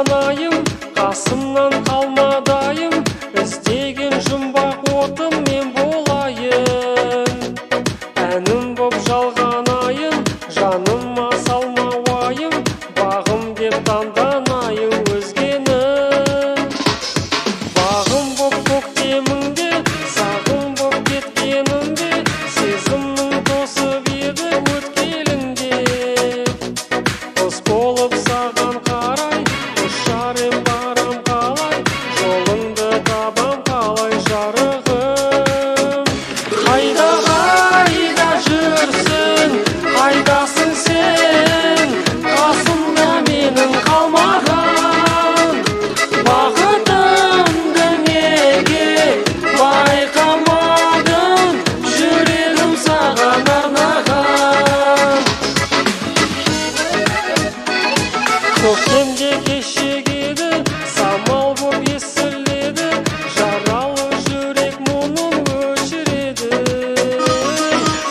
жанайым, қасымнан қалмадайым, іздеген жұмбақ отым мен болайын. Әнім боп жалғанайын, жаныма салма уайым, бағым деп таңданайын өзгені. Бағым боп көктеміңде, сағым боп кеткенімде, сезімнің тосып еді өткеліңде. Құс болып саған қарай, ұшар ем барам қалай, жолыңды табам қалай жарығым. Қайда қайда жүрсің, қайдасың сен, қасымда менің қалмаған. Бақытымды неге байқамадың, жүрегім саған арнаған. Көктемде кешегеді, самал боп естіледі, жаралы жүрек мұңын өшіреді.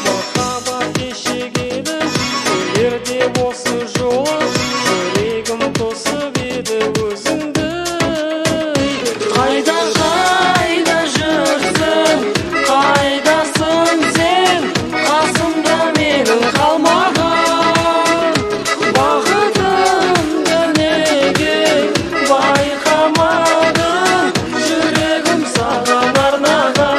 Махаббат кешегеді, өлерде осы жолы, жүрегім тосып еді өзіңді. Қайда қайда жүрсің, қайдасың сен, қасымда менің қалмаған. Бақытымды неге байқамадың, жүрегім саған арнаған.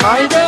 Қайда